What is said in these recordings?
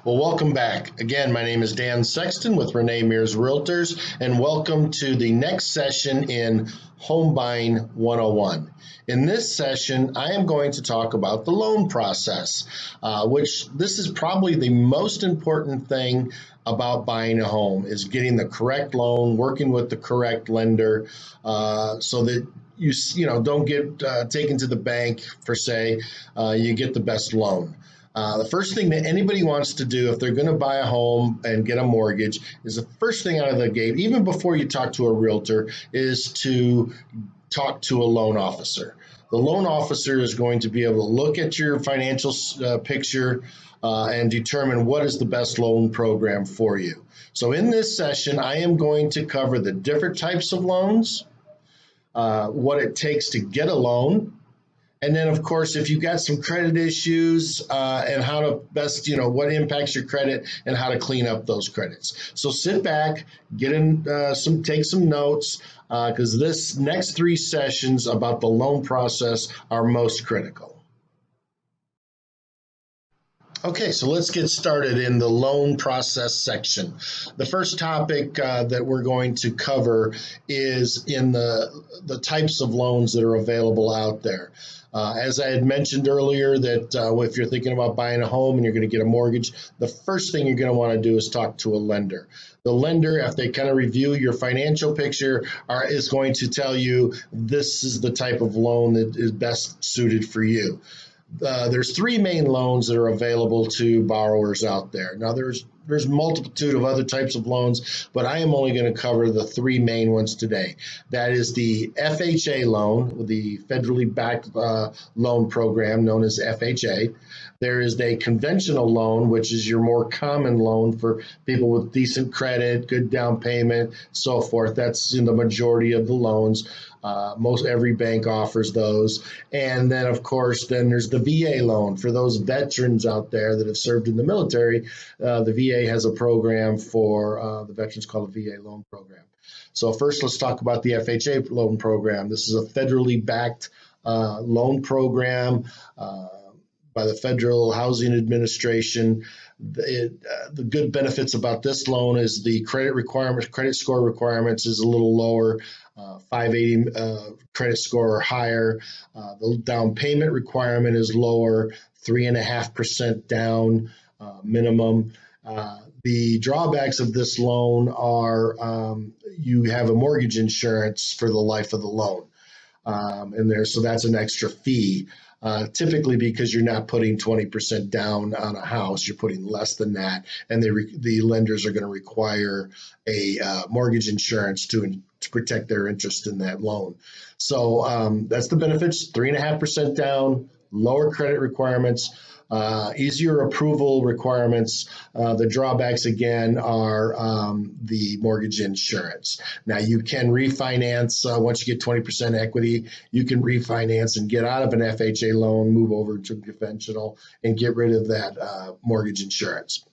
Well, welcome back. Again, my name is Dan Sexton with Renee Mears Realtors, and welcome to the next session in Home Buying 101. In this session, I am going to talk about the loan process, which this is probably the most important thing about buying a home is getting the correct loan, working with the correct lender, so that you don't get taken to the bank for say you get the best loan. The first thing that anybody wants to do if they're going to buy a home and get a mortgage is the first thing out of the gate, even before you talk to a realtor, is to talk to a loan officer. The loan officer is going to be able to look at your financial picture and determine what is the best loan program for you. So in this session, I am going to cover the different types of loans, what it takes to get a loan, and then, of course, if you've got some credit issues and how to best, what impacts your credit and how to clean up those credits. So sit back, take some notes, because this next three sessions about the loan process are most critical. Okay, so let's get started in the loan process section. The first topic that we're going to cover is in the types of loans that are available out there. As I had mentioned earlier, that if you're thinking about buying a home and you're going to get a mortgage, the first thing you're going to want to do is talk to a lender. The lender, if they kind of review your financial picture, is going to tell you this is the type of loan that is best suited for you. There's three main loans that are available to borrowers out there. Now, there's multitude of other types of loans, but I am only going to cover the three main ones today. That is the FHA loan, the federally backed loan program known as FHA. There is a conventional loan, which is your more common loan for people with decent credit, good down payment, so forth. That's in the majority of the loans. Most every bank offers those. And then, of course, there's the VA loan for those veterans out there that have served in the military. The VA has a program for the veterans called the VA loan program. So first, let's talk about the FHA loan program. This is a federally backed loan program by the Federal Housing Administration. The good benefits about this loan is the credit score requirements is a little lower, 580 credit score or higher. The down payment requirement is lower, 3.5% down minimum. The drawbacks of this loan are you have a mortgage insurance for the life of the loan. So that's an extra fee. Typically because you're not putting 20% down on a house, you're putting less than that, and the lenders are going to require a mortgage insurance to protect their interest in that loan. So that's the benefits: 3.5% down, lower credit requirements, easier approval requirements. The drawbacks, again, are the mortgage insurance. Now, you can refinance once you get 20% equity. You can refinance and get out of an FHA loan, move over to conventional, and get rid of that mortgage insurance.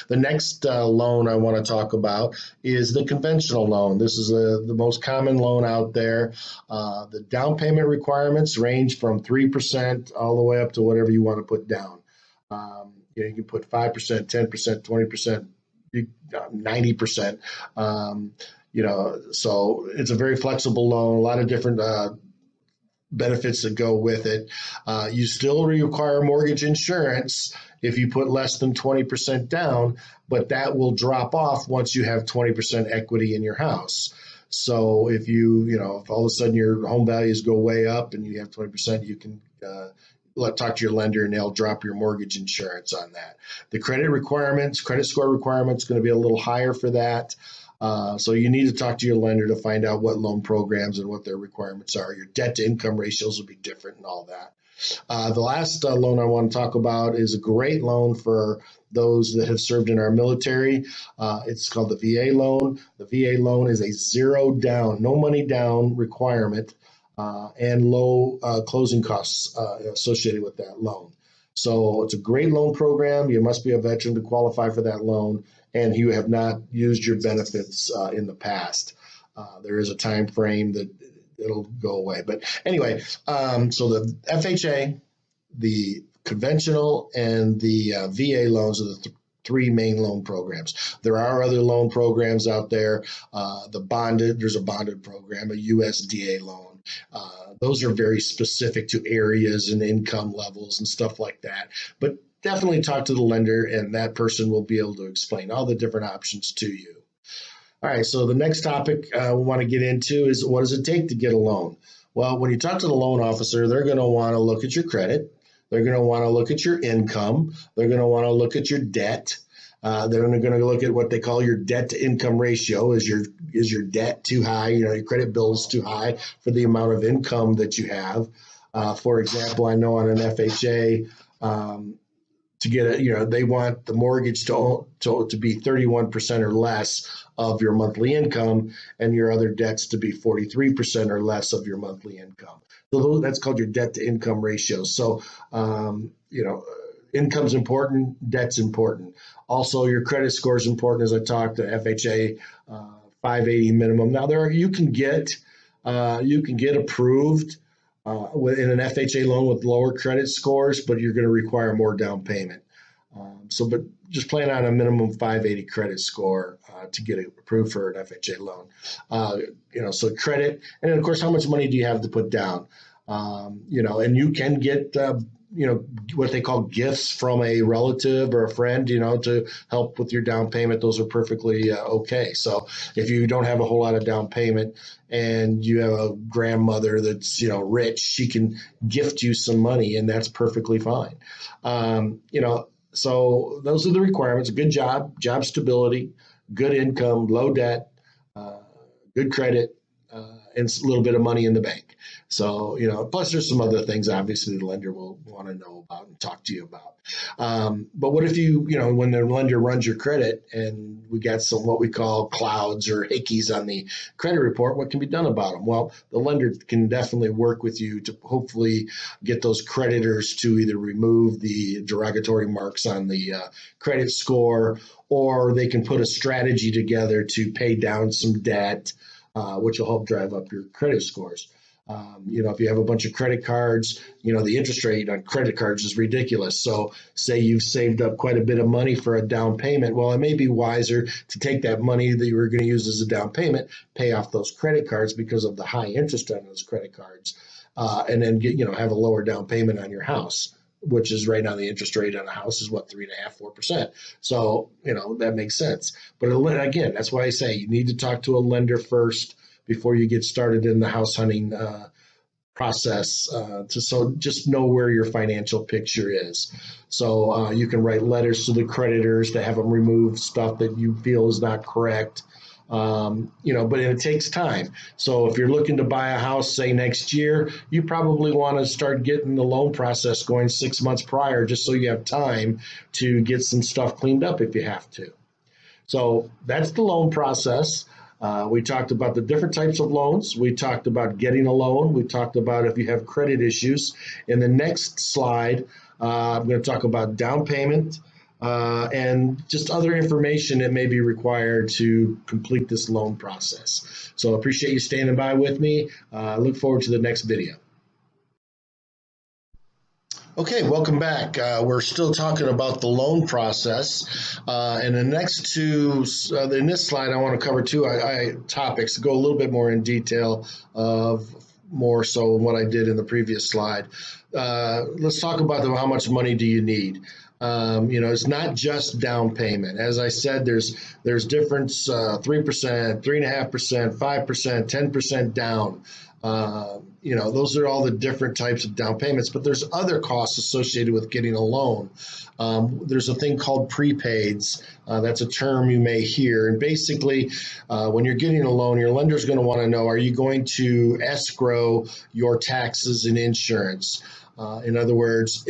The next loan I want to talk about is the conventional loan. This is the most common loan out there. The down payment requirements range from 3% all the way up to whatever you want to put down. You can put 5%, 10%, 20%, 90%. So it's a very flexible loan, a lot of different benefits that go with it. You still require mortgage insurance if you put less than 20% down, but that will drop off once you have 20% equity in your house. So if if all of a sudden your home values go way up and you have 20%, you can talk to your lender and they'll drop your mortgage insurance on that. The credit score requirements, going to be a little higher for that. So you need to talk to your lender to find out what loan programs and what their requirements are. Your debt to income ratios will be different and all that. The last loan I want to talk about is a great loan for those that have served in our military. It's called the VA loan. The VA loan is a zero down, no money down requirement, and low closing costs associated with that loan. So it's a great loan program. You must be a veteran to qualify for that loan, and you have not used your benefits in the past. There is a time frame that it'll go away. But anyway, so the FHA, the conventional, and the VA loans are the three main loan programs. There are other loan programs out there. There's a bonded program, a USDA loan. Those are very specific to areas and income levels and stuff like that. But definitely talk to the lender, and that person will be able to explain all the different options to you. All right, so the next topic we want to get into is, what does it take to get a loan? Well, when you talk to the loan officer, they're going to want to look at your credit. They're going to want to look at your income. They're going to want to look at your debt. They're going to look at what they call your debt to income ratio. Is your debt too high? Your credit bill is too high for the amount of income that you have. For example, I know on an FHA, to get it, they want the mortgage to be 31% or less of your monthly income, and your other debts to be 43% or less of your monthly income. So that's called your debt to income ratio. So, income's important, debt's important. Also, your credit score is important, as I talked, the FHA 580 minimum. Now, you can get approved in an FHA loan with lower credit scores, but you're going to require more down payment. But just plan on a minimum 580 credit score to get it approved for an FHA loan. So credit, and then of course, how much money do you have to put down? And you can get what they call gifts from a relative or a friend, to help with your down payment. Those are perfectly okay. So if you don't have a whole lot of down payment and you have a grandmother that's, rich, she can gift you some money, and that's perfectly fine. So those are the requirements: a good job stability, good income, low debt, good credit, and a little bit of money in the bank. So, plus there's some other things, obviously, the lender will want to know about and talk to you about. But what if when the lender runs your credit and we got some what we call clouds or hickeys on the credit report, what can be done about them? Well, the lender can definitely work with you to hopefully get those creditors to either remove the derogatory marks on the credit score, or they can put a strategy together to pay down some debt, which will help drive up your credit scores. If you have a bunch of credit cards, the interest rate on credit cards is ridiculous. So say you've saved up quite a bit of money for a down payment. Well, it may be wiser to take that money that you were going to use as a down payment, pay off those credit cards because of the high interest on those credit cards, and then have a lower down payment on your house, which is right now the interest rate on a house is 3.5%, 4%. So, that makes sense. But again, that's why I say you need to talk to a lender first before you get started in the house hunting process, so just know where your financial picture is. So you can write letters to the creditors to have them remove stuff that you feel is not correct. But it takes time. So if you're looking to buy a house, say next year, you probably want to start getting the loan process going 6 months prior, just so you have time to get some stuff cleaned up if you have to. So that's the loan process. We talked about the different types of loans. We talked about getting a loan. We talked about if you have credit issues. In the next slide, I'm going to talk about down payment, and just other information that may be required to complete this loan process. So I appreciate you standing by with me. I look forward to the next video. Okay, welcome back. We're still talking about the loan process. And in this slide, I want to cover two topics, go a little bit more in detail of more so what I did in the previous slide. Let's talk about how much money do you need. It's not just down payment. As I said, there's difference, 3%, 3.5%, 5%, 10% down. Those are all the different types of down payments, but there's other costs associated with getting a loan. There's a thing called prepaids. That's a term you may hear. And basically, when you're getting a loan, your lender's going to want to know, are you going to escrow your taxes and insurance? In other words,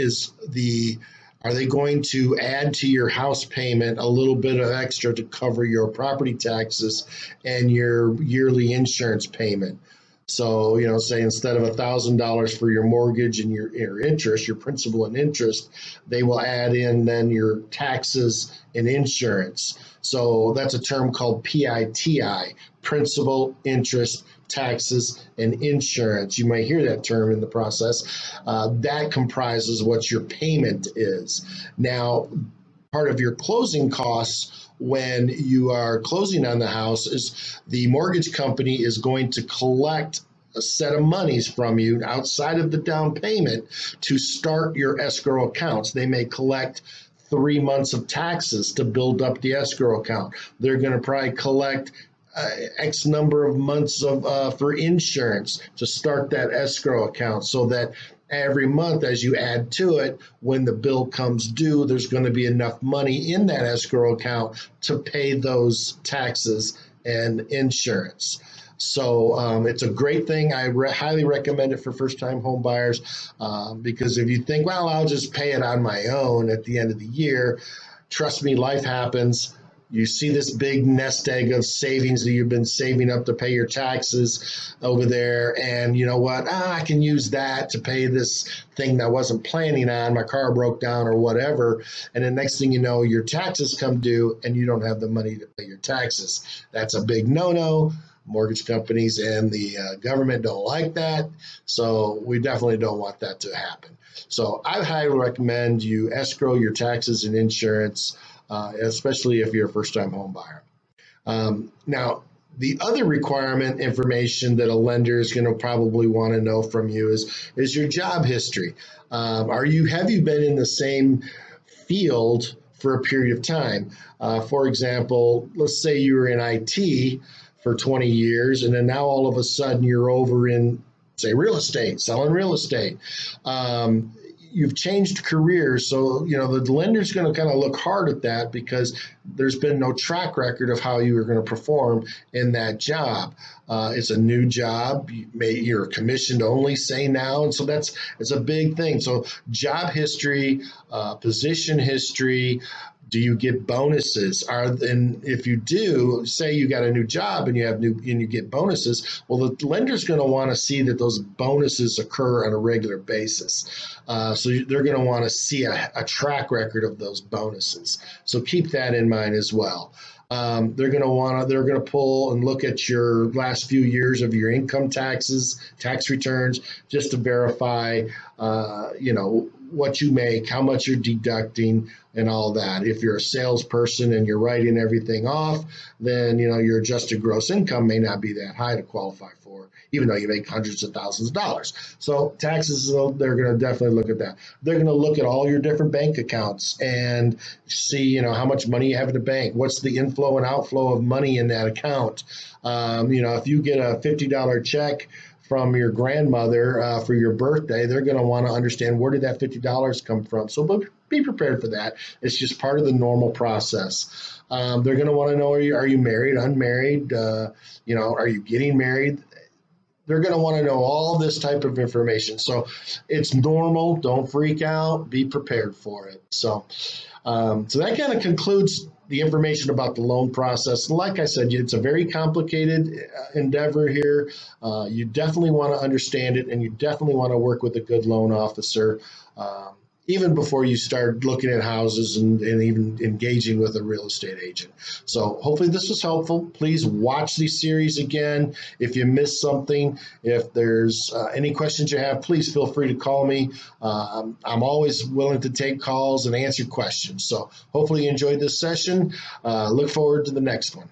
are they going to add to your house payment a little bit of extra to cover your property taxes and your yearly insurance payment? So, say instead of $1,000 for your mortgage and your interest, your principal and interest, they will add in then your taxes and insurance. So that's a term called PITI, principal, interest, taxes, and insurance. You might hear that term in the process. That comprises what your payment is. Now, part of your closing costs when you are closing on the house is the mortgage company is going to collect a set of monies from you outside of the down payment to start your escrow accounts. They may collect 3 months of taxes to build up the escrow account. They're going to probably collect X number of months of for insurance to start that escrow account, so that every month as you add to it, when the bill comes due, there's going to be enough money in that escrow account to pay those taxes and insurance. So it's a great thing. I highly recommend it for first-time home buyers, because if you think, well, I'll just pay it on my own at the end of the year, trust me, life happens. You see this big nest egg of savings that you've been saving up to pay your taxes over there. And you know what? I can use that to pay this thing that I wasn't planning on. My car broke down or whatever. And the next thing you know, your taxes come due and you don't have the money to pay your taxes. That's a big no-no. Mortgage companies and the government don't like that. So we definitely don't want that to happen. So I highly recommend you escrow your taxes and insurance, especially if you're a first-time home buyer. Now, the other requirement information that a lender is going to probably want to know from you is your job history. Have you been in the same field for a period of time? For example, let's say you were in IT for 20 years, and then now all of a sudden you're over in, say, real estate, selling real estate. You've changed careers, so the lender's going to kind of look hard at that because there's been no track record of how you are going to perform in that job. It's a new job. You're commissioned only, say now, and so it's a big thing. So job history, position history. Do you get bonuses? And if you do, say you got a new job and you get bonuses, well, the lender's going to want to see that those bonuses occur on a regular basis. So they're going to want to see a track record of those bonuses. So keep that in mind as well. They're going to pull and look at your last few years of your income taxes, tax returns, just to verify, what you make, how much you're deducting, and all that. If you're a salesperson and you're writing everything off, then your adjusted gross income may not be that high to qualify for, even though you make hundreds of thousands of dollars. So taxes, they're going to definitely look at that. They're going to look at all your different bank accounts and see, how much money you have in the bank. What's the inflow and outflow of money in that account? If you get a $50 check from your grandmother for your birthday, they're going to want to understand, where did that $50 come from? So be prepared for that. It's just part of the normal process. They're going to want to know, are you married, unmarried? Are you getting married? They're going to want to know all this type of information. So it's normal. Don't freak out. Be prepared for it. So that kind of concludes the information about the loan process. Like I said, it's a very complicated endeavor here. You definitely want to understand it, and you definitely want to work with a good loan officer, even before you start looking at houses and even engaging with a real estate agent. So hopefully this was helpful. Please watch the series again. If you missed something, if there's any questions you have, please feel free to call me. I'm always willing to take calls and answer questions. So hopefully you enjoyed this session. Look forward to the next one.